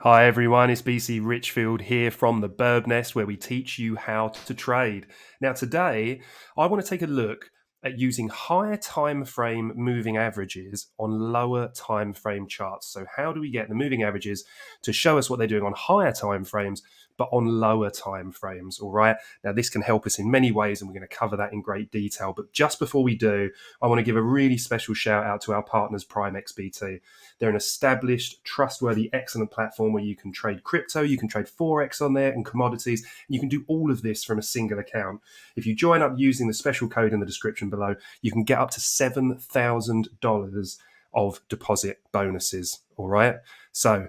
Hi everyone, it's BC Richfield here from the Bird Nest where we teach you how to trade. Now today, I want to take a look at using higher time frame moving averages on lower time frame charts. So how do we get the moving averages to show us what they're doing on higher time frames but on lower time frames, all right? Now this can help us in many ways and we're going to cover that in great detail. But just before we do, I want to give a really special shout out to our partners Prime XBT. They're an established, trustworthy, excellent platform where you can trade crypto, you can trade Forex on there and commodities, and you can do all of this from a single account. If you join up using the special code in the description below, you can get up to $7,000 of deposit bonuses, all right? So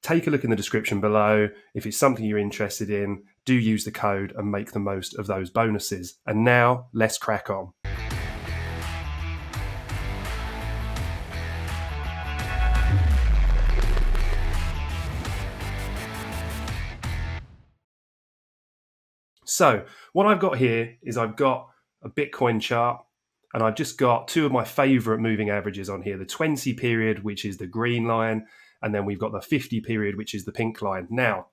take a look in the description below. If it's something you're interested in, do use the code and make the most of those bonuses. And now, let's crack on. So what I've got here is I've got a Bitcoin chart and I've just got two of my favorite moving averages on here, the 20 period, which is the green line, and then we've got the 50 period, which is the pink line. Now,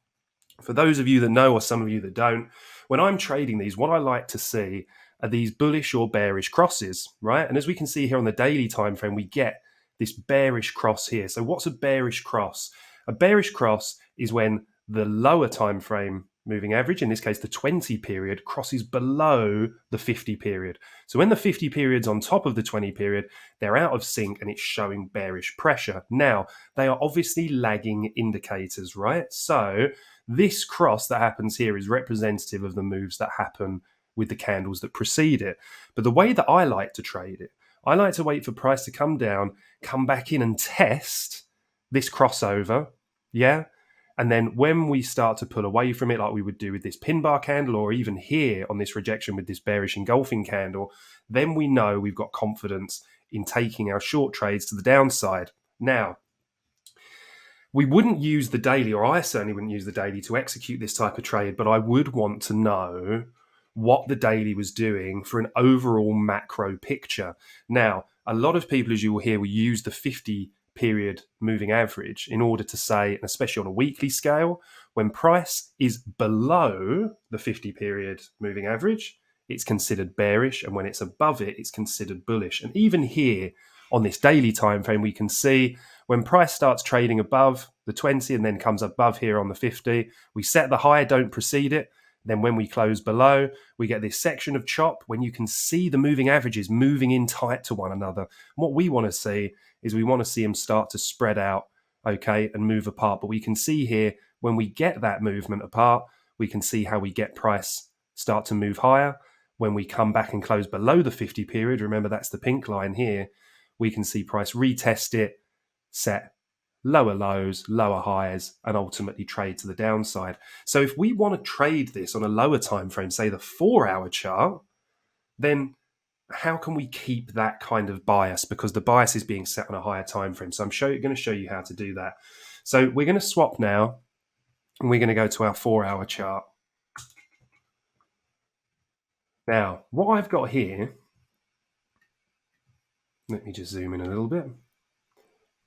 for those of you that know or some of you that don't, when I'm trading these, what I like to see are these bullish or bearish crosses, right? And as we can see here on the daily time frame, we get this bearish cross here. So what's a bearish cross? A bearish cross is when the lower time frame moving average, in this case the 20 period, crosses below the 50 period. So when the 50 period's on top of the 20 period, they're out of sync and it's showing bearish pressure. Now, they are obviously lagging indicators, right? So this cross that happens here is representative of the moves that happen with the candles that precede it. But the way that I like to trade it, I like to wait for price to come down, come back in and test this crossover, yeah? And then when we start to pull away from it, like we would do with this pin bar candle, or even here on this rejection with this bearish engulfing candle, then we know we've got confidence in taking our short trades to the downside. Now, we wouldn't use the daily, or I certainly wouldn't use the daily to execute this type of trade, but I would want to know what the daily was doing for an overall macro picture. Now, a lot of people, as you will hear, will use the 50 period moving average in order to say, and especially on a weekly scale, when price is below the 50 period moving average, it's considered bearish, and when it's above it, it's considered bullish. And even here on this daily time frame, we can see when price starts trading above the 20 and then comes above here on the 50, we set the high, don't precede it. Then when we close below, we get this section of chop when you can see the moving averages moving in tight to one another. And what we want to see is we want to see them start to spread out, okay, and move apart. But we can see here, when we get that movement apart, we can see how we get price start to move higher. When we come back and close below the 50 period, remember that's the pink line here, we can see price retest it, set lower lows, lower highs, and ultimately trade to the downside. So if we want to trade this on a lower time frame, say the 4-hour chart, then how can we keep that kind of bias? Because the bias is being set on a higher time frame. So I'm going to show you how to do that. So we're going to swap now, and we're going to go to our 4-hour chart. Now, what I've got here, let me just zoom in a little bit.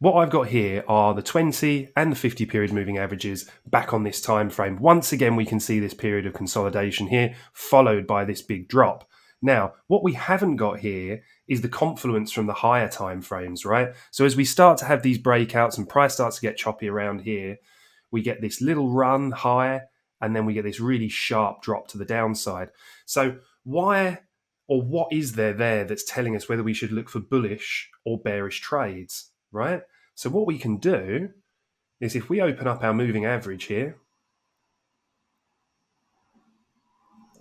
What I've got here are the 20 and the 50 period moving averages back on this time frame. Once again, we can see this period of consolidation here, followed by this big drop. Now, what we haven't got here is the confluence from the higher time frames, right? So as we start to have these breakouts and price starts to get choppy around here, we get this little run higher, and then we get this really sharp drop to the downside. So why, or what is there that's telling us whether we should look for bullish or bearish trades, right? So what we can do is if we open up our moving average here,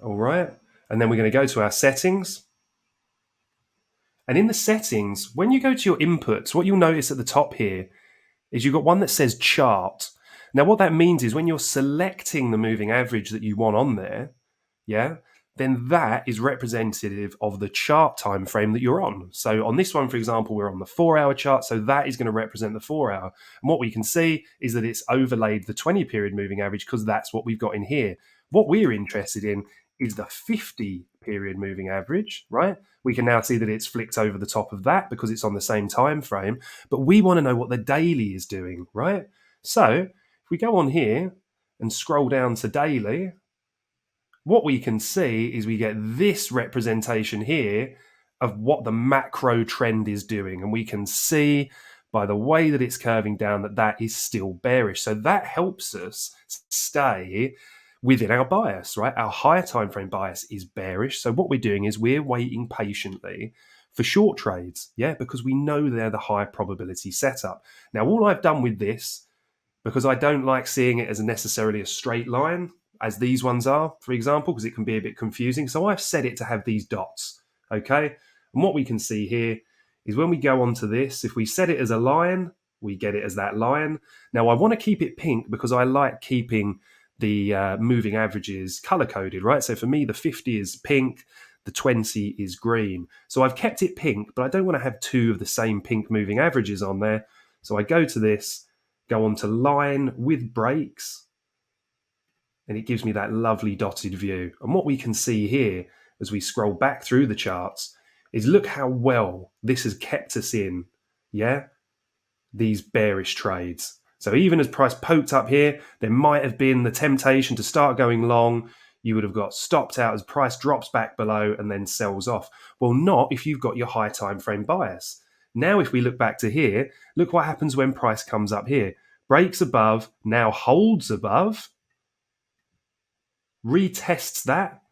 all right, and then we're going to go to our settings. And in the settings, when you go to your inputs, what you'll notice at the top here is you've got one that says chart. Now, what that means is when you're selecting the moving average that you want on there, yeah, then that is representative of the chart time frame that you're on. So on this one, for example, we're on the 4-hour chart, so that is going to represent the 4-hour. And what we can see is that it's overlaid the 20 period moving average because that's what we've got in here. What we're interested in is the 50 period moving average, right? We can now see that it's flicked over the top of that because it's on the same time frame, but we want to know what the daily is doing, right? So If we go on here and scroll down to daily, what we can see is we get this representation here of what the macro trend is doing. And we can see by the way that it's curving down that that is still bearish. So that helps us stay within our bias, right? Our higher time frame bias is bearish. So what we're doing is we're waiting patiently for short trades, yeah, because we know they're the high probability setup. Now, all I've done with this, because I don't like seeing it as necessarily a straight line, as these ones are, for example, because it can be a bit confusing. So I've set it to have these dots, okay? And what we can see here is when we go onto this, if we set it as a line, we get it as that line. Now, I want to keep it pink because I like keeping the moving averages color-coded, right? So for me, the 50 is pink, the 20 is green. So I've kept it pink, but I don't want to have two of the same pink moving averages on there. So I go to this, go on to line with breaks, and it gives me that lovely dotted view. And what we can see here as we scroll back through the charts is look how well this has kept us in, yeah, these bearish trades. So even as price poked up here, there might have been the temptation to start going long. You would have got stopped out as price drops back below and then sells off. Well, not if you've got your high time frame bias. Now, if we look back to here, look what happens when price comes up here. Breaks above, now holds above, retests that.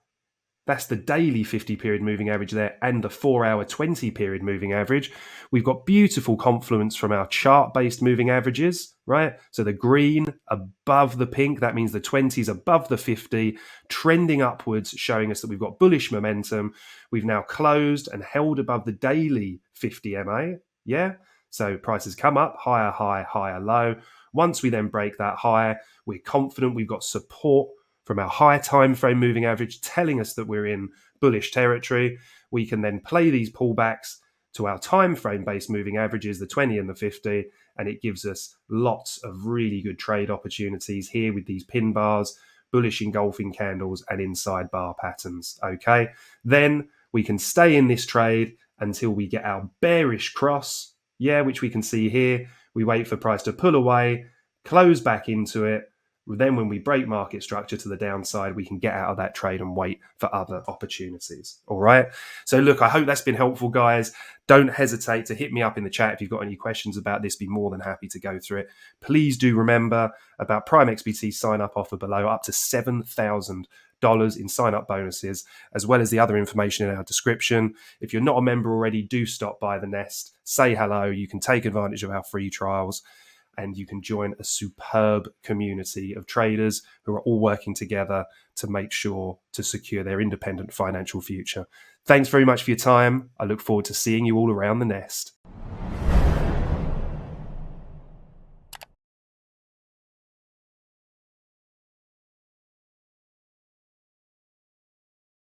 That's the daily 50 period moving average there and the 4-hour 20 period moving average. We've got beautiful confluence from our chart based moving averages, right? So the green above the pink, that means the 20s above the 50, trending upwards, showing us that we've got bullish momentum. We've now closed and held above the daily 50 MA, yeah? So prices come up, higher, high, higher, low. Once we then break that high, we're confident we've got support from our high time frame moving average telling us that we're in bullish territory. We can then play these pullbacks to our time frame based moving averages, the 20 and the 50, and it gives us lots of really good trade opportunities here with these pin bars, bullish engulfing candles, and inside bar patterns. Okay, then we can stay in this trade until we get our bearish cross, yeah, which we can see here. We wait for price to pull away, close back into it. Then when we break market structure to the downside, we can get out of that trade and wait for other opportunities. All right. So look, I hope that's been helpful, guys. Don't hesitate to hit me up in the chat if you've got any questions about this. Be more than happy to go through it. Please do remember about Prime XBT sign up offer below, up to $7,000 in sign up bonuses, as well as the other information in our description. If you're not a member already, do stop by the Nest, say hello. You can take advantage of our free trials, and you can join a superb community of traders who are all working together to make sure to secure their independent financial future. Thanks very much for your time. I look forward to seeing you all around the Nest.